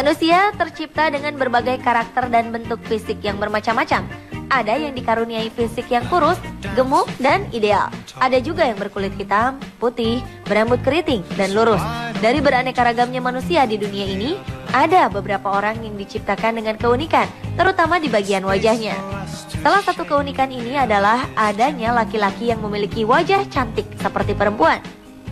Manusia tercipta dengan berbagai karakter dan bentuk fisik yang bermacam-macam. Ada yang dikaruniai fisik yang kurus, gemuk, dan ideal. Ada juga yang berkulit hitam, putih, berambut keriting, dan lurus. Dari beraneka ragamnya manusia di dunia ini, ada beberapa orang yang diciptakan dengan keunikan, terutama di bagian wajahnya. Salah satu keunikan ini adalah adanya laki-laki yang memiliki wajah cantik seperti perempuan.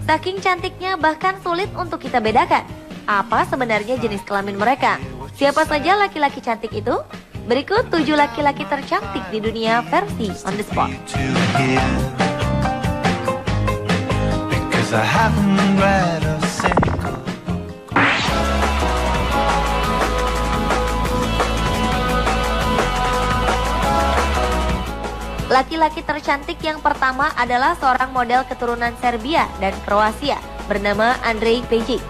Saking cantiknya bahkan sulit untuk kita bedakan apa sebenarnya jenis kelamin mereka. Siapa saja laki-laki cantik itu? Berikut 7 laki-laki tercantik di dunia versi On The Spot. Laki-laki tercantik yang pertama adalah seorang model keturunan Serbia dan Kroasia bernama Andrej Pejic.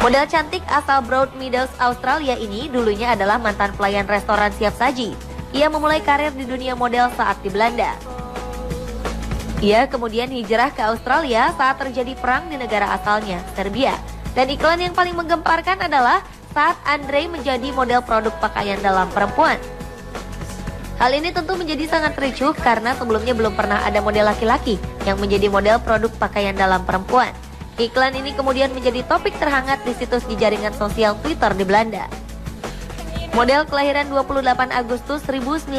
Model cantik asal Broad Meadows, Australia ini dulunya adalah mantan pelayan restoran siap saji. Ia memulai karir di dunia model saat di Belanda. Ia kemudian hijrah ke Australia saat terjadi perang di negara asalnya, Serbia. Dan iklan yang paling menggemparkan adalah saat Andrej menjadi model produk pakaian dalam perempuan. Hal ini tentu menjadi sangat ricuh karena sebelumnya belum pernah ada model laki-laki yang menjadi model produk pakaian dalam perempuan. Iklan ini kemudian menjadi topik terhangat di situs di jaringan sosial Twitter di Belanda. Model kelahiran 28 Agustus 1991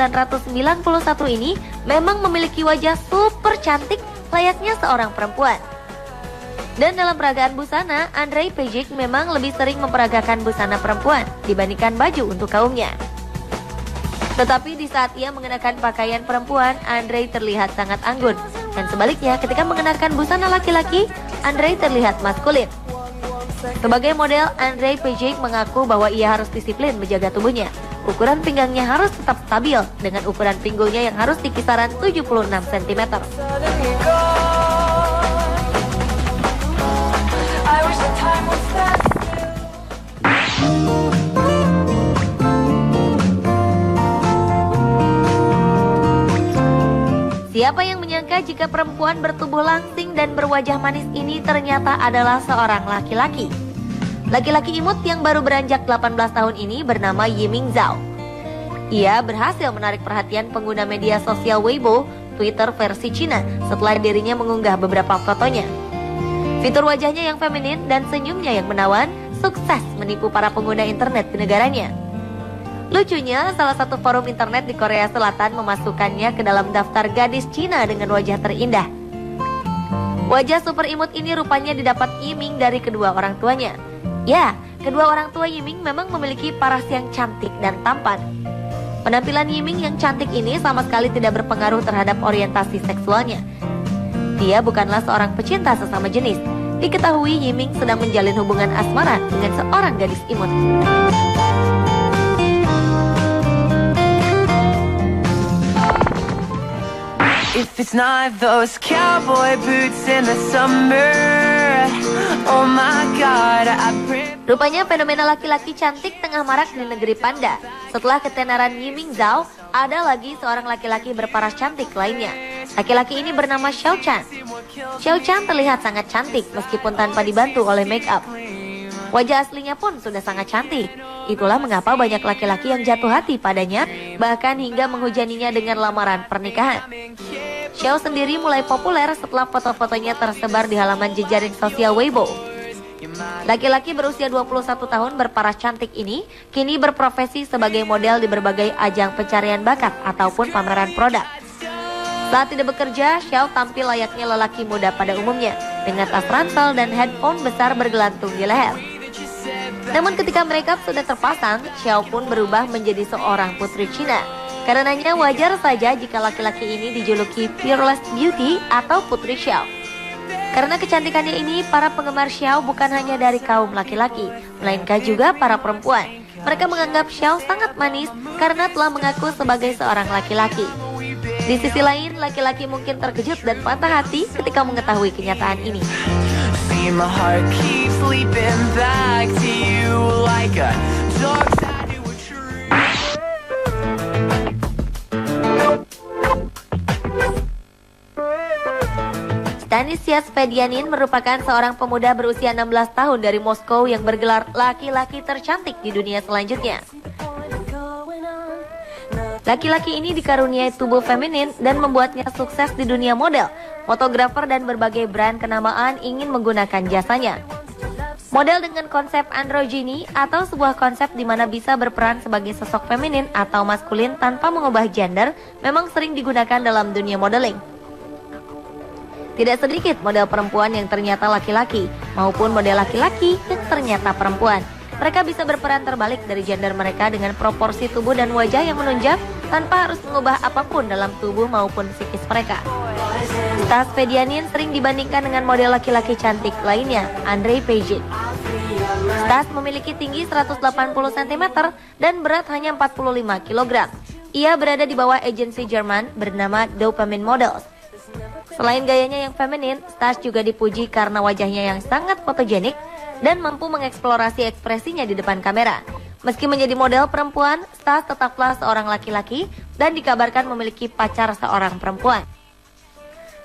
ini memang memiliki wajah super cantik layaknya seorang perempuan. Dan dalam peragaan busana, Andrej Pejic memang lebih sering memperagakan busana perempuan dibandingkan baju untuk kaumnya. Tetapi di saat ia mengenakan pakaian perempuan, Andrej terlihat sangat anggun. Dan sebaliknya, ketika mengenakan busana laki-laki, Andrej terlihat maskulin. Sebagai model, Andrej Pejic mengaku bahwa ia harus disiplin menjaga tubuhnya. Ukuran pinggangnya harus tetap stabil dengan ukuran pinggulnya yang harus di kisaran 76 cm. Siapa yang menyangka jika perempuan bertubuh langsing dan berwajah manis ini ternyata adalah seorang laki-laki. Laki-laki imut yang baru beranjak 18 tahun ini bernama Yiming Zhao. Ia berhasil menarik perhatian pengguna media sosial Weibo, Twitter versi Cina, setelah dirinya mengunggah beberapa fotonya. Fitur wajahnya yang feminin dan senyumnya yang menawan sukses menipu para pengguna internet di negaranya. Lucunya, salah satu forum internet di Korea Selatan memasukkannya ke dalam daftar gadis Cina dengan wajah terindah. Wajah super imut ini rupanya didapat Yiming dari kedua orang tuanya. Ya, kedua orang tua Yiming memang memiliki paras yang cantik dan tampan. Penampilan Yiming yang cantik ini sama sekali tidak berpengaruh terhadap orientasi seksualnya. Dia bukanlah seorang pecinta sesama jenis. Diketahui Yiming sedang menjalin hubungan asmara dengan seorang gadis imut. If it's not those cowboy boots in the summer, oh my God, Rupanya fenomena laki-laki cantik tengah marak di negeri panda. Setelah ketenaran Yiming Zhao, ada lagi seorang laki-laki berparas cantik lainnya. Laki-laki ini bernama Xiao Chan. Xiao Chan terlihat sangat cantik meskipun tanpa dibantu oleh make up. Wajah aslinya pun sudah sangat cantik. Itulah mengapa banyak laki-laki yang jatuh hati padanya, bahkan hingga menghujaninya dengan lamaran pernikahan. Xiao sendiri mulai populer setelah foto-fotonya tersebar di halaman jejaring sosial Weibo. Laki-laki berusia 21 tahun berparas cantik ini kini berprofesi sebagai model di berbagai ajang pencarian bakat ataupun pameran produk. Saat tidak bekerja, Xiao tampil layaknya lelaki muda pada umumnya dengan tas ransel dan headphone besar bergelantung di leher. Namun ketika makeup sudah terpasang, Xiao pun berubah menjadi seorang putri Cina. Karenanya wajar saja jika laki-laki ini dijuluki Fearless Beauty atau Putri Xiao. Karena kecantikannya ini, para penggemar Xiao bukan hanya dari kaum laki-laki, melainkan juga para perempuan. Mereka menganggap Xiao sangat manis karena telah mengaku sebagai seorang laki-laki. Di sisi lain, laki-laki mungkin terkejut dan patah hati ketika mengetahui kenyataan ini. Stanisias Fedyanin merupakan seorang pemuda berusia 16 tahun dari Moskow yang bergelar laki-laki tercantik di dunia selanjutnya. Laki-laki ini dikaruniai tubuh feminin dan membuatnya sukses di dunia model. Fotografer dan berbagai brand kenamaan ingin menggunakan jasanya. Model dengan konsep androgyny atau sebuah konsep di mana bisa berperan sebagai sosok feminin atau maskulin tanpa mengubah gender memang sering digunakan dalam dunia modeling. Tidak sedikit model perempuan yang ternyata laki-laki maupun model laki-laki yang ternyata perempuan. Mereka bisa berperan terbalik dari gender mereka dengan proporsi tubuh dan wajah yang menunjang tanpa harus mengubah apapun dalam tubuh maupun psikis mereka. Stas Fedyanin sering dibandingkan dengan model laki-laki cantik lainnya, Andrei Pejin. Stas memiliki tinggi 180 cm dan berat hanya 45 kg. Ia berada di bawah agensi Jerman bernama Dopamine Models. Selain gayanya yang feminin, Stas juga dipuji karena wajahnya yang sangat fotogenik dan mampu mengeksplorasi ekspresinya di depan kamera. Meski menjadi model perempuan, Stas tetaplah seorang laki-laki dan dikabarkan memiliki pacar seorang perempuan.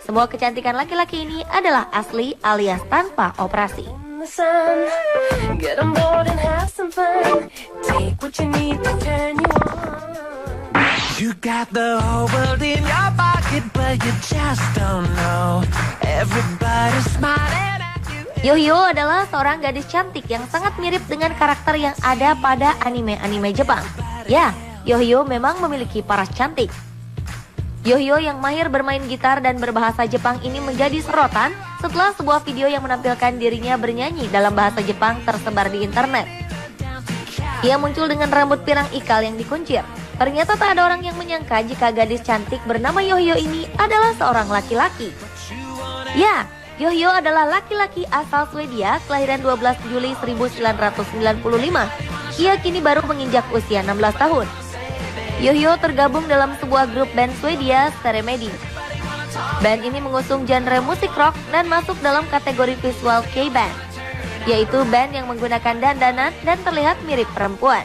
Semua kecantikan laki-laki ini adalah asli alias tanpa operasi. You got the whole world in your pocket, but you just don't know. Everybody's smiling at you. Yohyo adalah seorang gadis cantik yang sangat mirip dengan karakter yang ada pada anime-anime Jepang. Ya, Yohyo memang memiliki paras cantik. Yohyo yang mahir bermain gitar dan berbahasa Jepang ini menjadi sorotan setelah sebuah video yang menampilkan dirinya bernyanyi dalam bahasa Jepang tersebar di internet. Ia muncul dengan rambut pirang ikal yang dikuncir. Ternyata tak ada orang yang menyangka jika gadis cantik bernama Yohyo ini adalah seorang laki-laki. Ya, Yohyo adalah laki-laki asal Swedia kelahiran 12 Juli 1995. Ia kini baru menginjak usia 16 tahun. Yohyo tergabung dalam sebuah grup band Swedia, Steremedi. Band ini mengusung genre musik rock dan masuk dalam kategori visual K-band, yaitu band yang menggunakan dandanan dan terlihat mirip perempuan.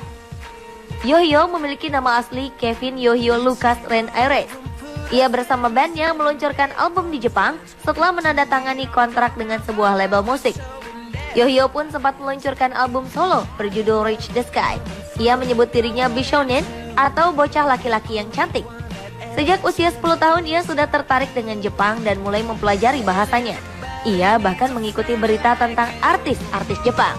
Yohyo memiliki nama asli Kevin Yohyo Lucas Ren Aires. Ia bersama bandnya meluncurkan album di Jepang setelah menandatangani kontrak dengan sebuah label musik. Yohyo pun sempat meluncurkan album solo berjudul Reach the Sky. Ia menyebut dirinya Bishounen atau bocah laki-laki yang cantik. Sejak usia 10 tahun ia sudah tertarik dengan Jepang dan mulai mempelajari bahasanya. Ia bahkan mengikuti berita tentang artis-artis Jepang.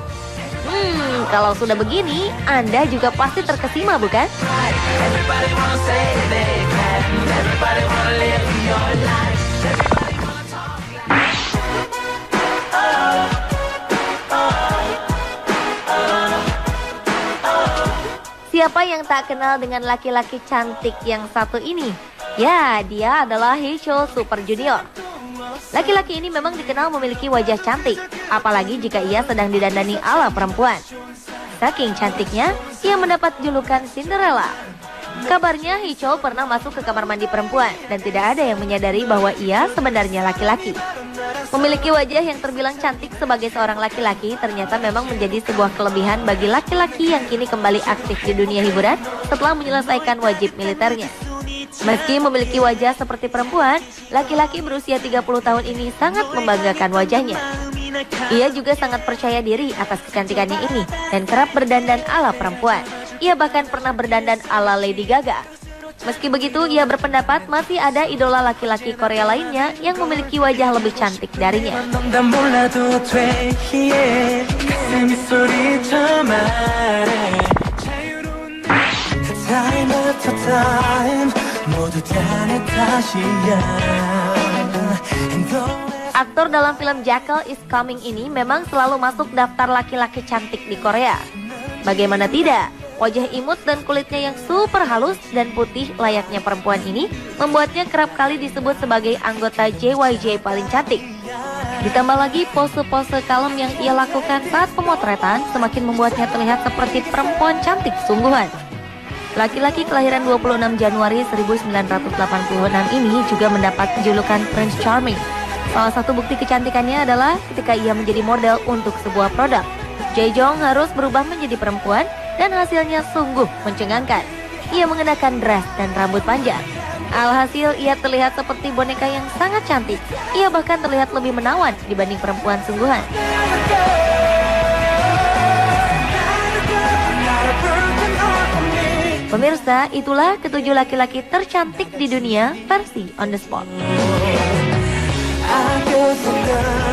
Kalau sudah begini, Anda juga pasti terkesima, bukan? Siapa yang tak kenal dengan laki-laki cantik yang satu ini? Ya, dia adalah Haechan Super Junior. Laki-laki ini memang dikenal memiliki wajah cantik, apalagi jika ia sedang didandani ala perempuan. Saking cantiknya, ia mendapat julukan Cinderella. Kabarnya Haechan pernah masuk ke kamar mandi perempuan dan tidak ada yang menyadari bahwa ia sebenarnya laki-laki. Memiliki wajah yang terbilang cantik sebagai seorang laki-laki ternyata memang menjadi sebuah kelebihan bagi laki-laki yang kini kembali aktif di dunia hiburan setelah menyelesaikan wajib militernya. Meski memiliki wajah seperti perempuan, laki-laki berusia 30 tahun ini sangat membanggakan wajahnya. Ia juga sangat percaya diri atas kecantikannya ini dan kerap berdandan ala perempuan. Ia bahkan pernah berdandan ala Lady Gaga. Meski begitu, ia berpendapat masih ada idola laki-laki Korea lainnya yang memiliki wajah lebih cantik darinya. Aktor dalam film Jackal is Coming ini memang selalu masuk daftar laki-laki cantik di Korea. Bagaimana tidak? Wajah imut dan kulitnya yang super halus dan putih layaknya perempuan ini membuatnya kerap kali disebut sebagai anggota JYJ paling cantik. Ditambah lagi pose-pose kalem yang ia lakukan saat pemotretan semakin membuatnya terlihat seperti perempuan cantik sungguhan. Laki-laki kelahiran 26 Januari 1986 ini juga mendapat julukan Prince Charming. Salah satu bukti kecantikannya adalah ketika ia menjadi model untuk sebuah produk. Jae-jong harus berubah menjadi perempuan dan hasilnya sungguh mencengangkan. Ia mengenakan dress dan rambut panjang. Alhasil ia terlihat seperti boneka yang sangat cantik. Ia bahkan terlihat lebih menawan dibanding perempuan sungguhan. Pemirsa, itulah ketujuh laki-laki tercantik di dunia versi On The Spot. I feel so good.